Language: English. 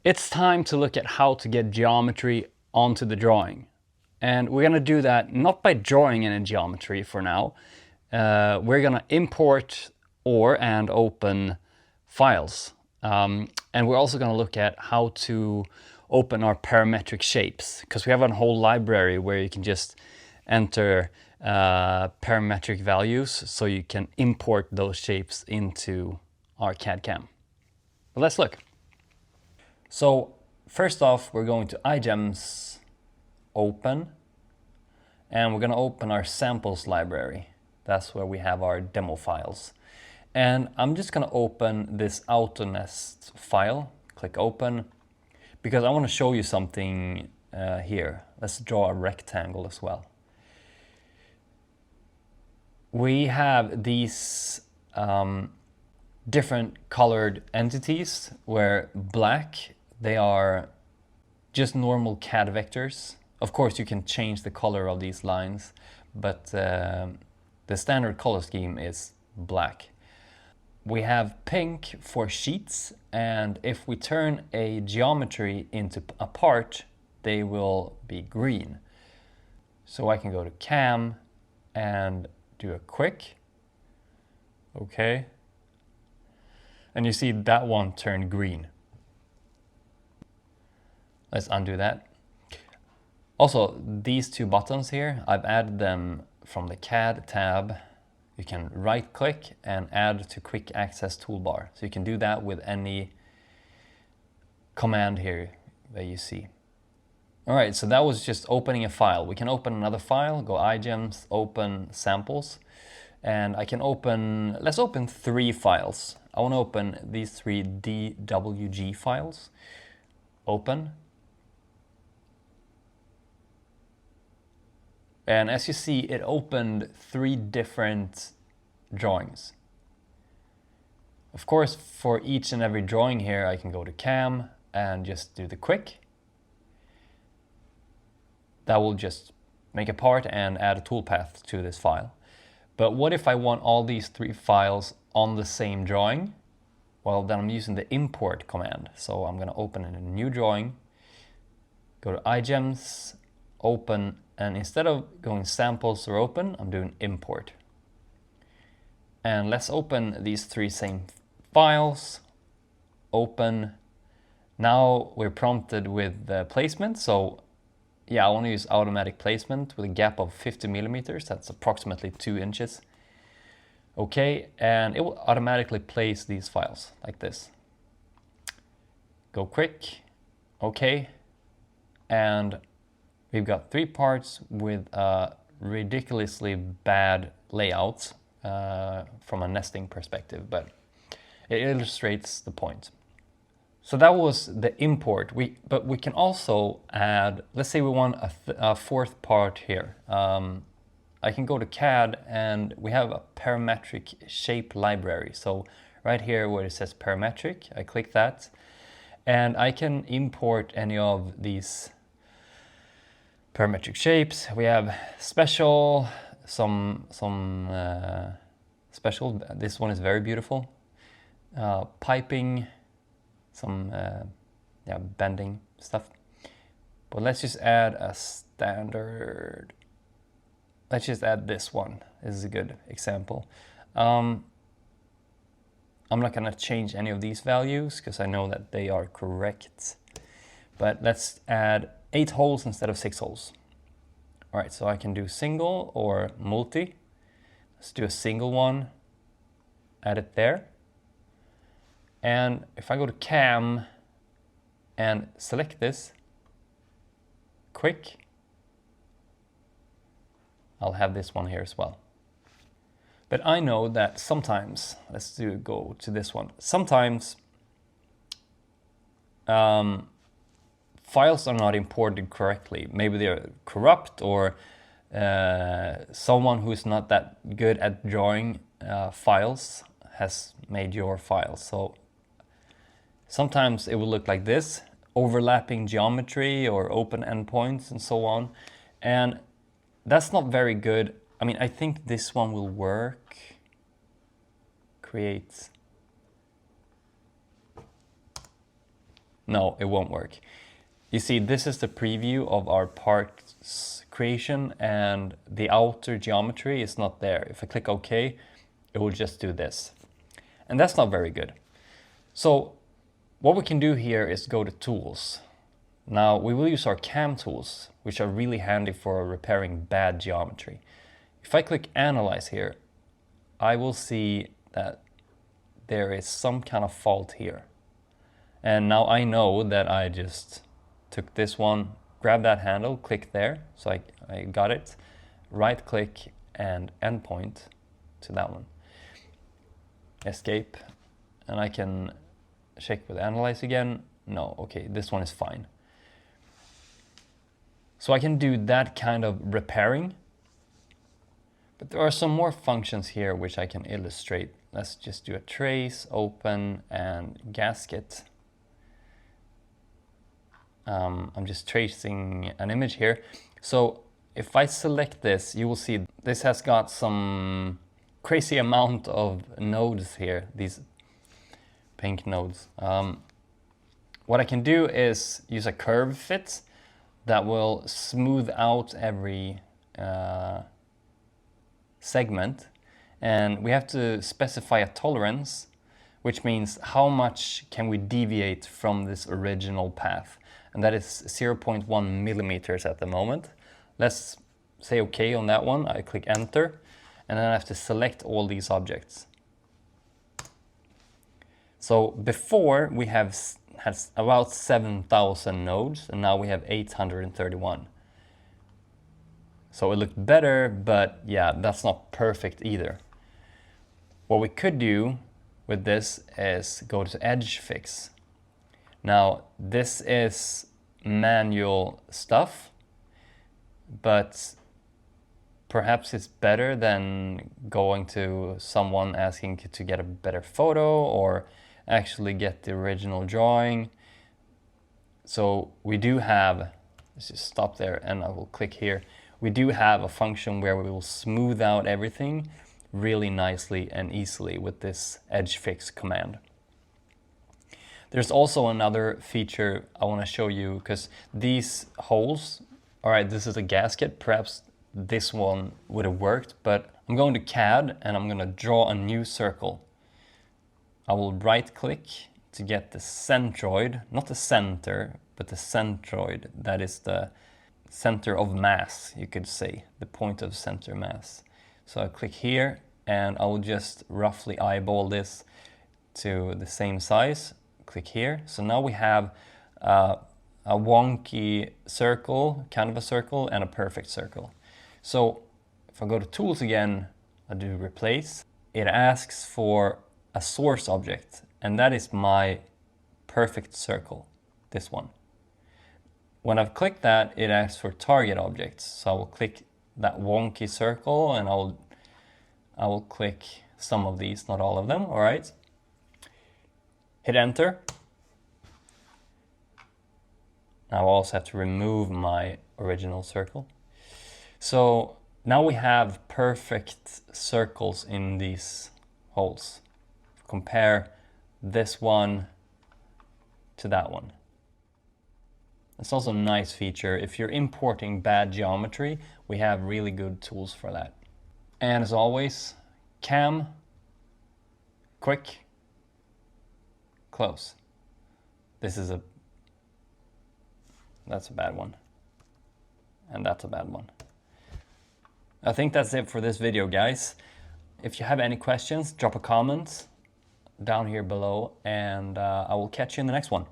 It's time to look at how to get geometry onto the drawing. And we're going to do that not by drawing any geometry for now. We're going to import and open files. And we're also going to look at how to open our parametric shapes, because we have a whole library where you can just enter parametric values so you can import those shapes into our CAD CAM. But let's look. So first off, we're going to IGEMS open, and we're going to open our samples library. That's where we have our demo files. And I'm just going to open this AutoNest file, click open, because I want to show you something here. Let's draw a rectangle as well. We have these different colored entities where black, they are just normal CAD vectors. Of course, you can change the color of these lines, but the standard color scheme is black. We have pink for sheets, and if we turn a geometry into a part, they will be green. So I can go to CAM and do a quick. Okay. And you see that one turned green. Let's undo that. Also, these two buttons here, I've added them from the CAD tab. You can right click and add to quick access toolbar. So you can do that with any command here that you see. All right, so that was just opening a file. We can open another file, go IGEMS, open samples. And I can open, let's open 3 files. I want to open these 3 DWG files. Open. And as you see, it opened 3 different drawings. Of course, for each and every drawing here, I can go to CAM and just do the quick. That will just make a part and add a toolpath to this file. But what if I want all these 3 files on the same drawing? Well, then I'm using the import command. So I'm going to open a new drawing, go to IGEMS, open, and instead of going samples or open, I'm doing import. And let's open these 3 same files, open. Now we're prompted with the placement. So yeah, I want to use automatic placement with a gap of 50 millimeters. That's approximately 2 inches. Okay, and it will automatically place these files like this. Go quick, okay, and we've got 3 parts with ridiculously bad layouts from a nesting perspective, but it illustrates the point. So that was the import. But we can also add, let's say we want a 4th part here. I can go to CAD and we have a parametric shape library. So right here where it says parametric, I click that and I can import any of these parametric shapes. We have special, some special, this one is very beautiful. Piping, some bending stuff. But let's just add a standard. Let's just add this one. This is a good example. I'm not going to change any of these values because I know that they are correct. But let's add 8 holes instead of 6 holes. All right, so I can do single or multi. Let's do a single one. Add it there. And if I go to CAM and select this, quick, I'll have this one here as well. But I know that sometimes, go to this one. Sometimes files are not imported correctly. Maybe they're corrupt, or someone who's not that good at drawing files has made your file. So sometimes it will look like this, overlapping geometry or open endpoints and so on. And that's not very good. I mean, I think this one will work. Create. No, it won't work. You see, this is the preview of our parts creation, and the outer geometry is not there. If I click OK, it will just do this. And that's not very good. So what we can do here is go to Tools. Now we will use our CAM tools, which are really handy for repairing bad geometry. If I click Analyze here, I will see that there is some kind of fault here. And now I know that I just took this one, grab that handle, click there, so I got it, right click and endpoint to that one. Escape, and I can check with Analyze again. No, okay, this one is fine. So I can do that kind of repairing, but there are some more functions here which I can illustrate. Let's just do a trace, open, and gasket. I'm just tracing an image here. So if I select this, you will see this has got some crazy amount of nodes here, these pink nodes. What I can do is use a curve fit that will smooth out every segment, and we have to specify a tolerance, which means how much can we deviate from this original path, and that is 0.1 millimeters at the moment. Let's say OK on that one. I click enter, and then I have to select all these objects. So before we had about 7,000 nodes, and now we have 831. So it looked better, but yeah, that's not perfect either. What we could do with this is go to Edge Fix. Now, this is manual stuff, but perhaps it's better than going to someone asking to get a better photo or actually get the original drawing. So we do have, let's just stop there and I will click here. We do have a function where we will smooth out everything really nicely and easily with this Edge Fix command. There's also another feature I want to show you, because these holes, all right, this is a gasket, perhaps this one would have worked, but I'm going to CAD and I'm going to draw a new circle. I will right click to get the centroid, not the center, but the centroid, that is the center of mass, you could say, the point of center mass. So I click here and I will just roughly eyeball this to the same size. Click here. So now we have a wonky circle, kind of a circle, and a perfect circle. So if I go to Tools again, I do Replace. It asks for a source object, and that is my perfect circle, this one. When I've clicked that, it asks for target objects. So I will click that wonky circle and I will click some of these, not all of them, all right? Hit enter. Now I also have to remove my original circle. So now we have perfect circles in these holes. Compare this one to that one. It's also a nice feature. If you're importing bad geometry, we have really good tools for that. And as always, CAM, quick, close. That's a bad one. And that's a bad one. I think that's it for this video, guys. If you have any questions, drop a comment down here below, and I will catch you in the next one.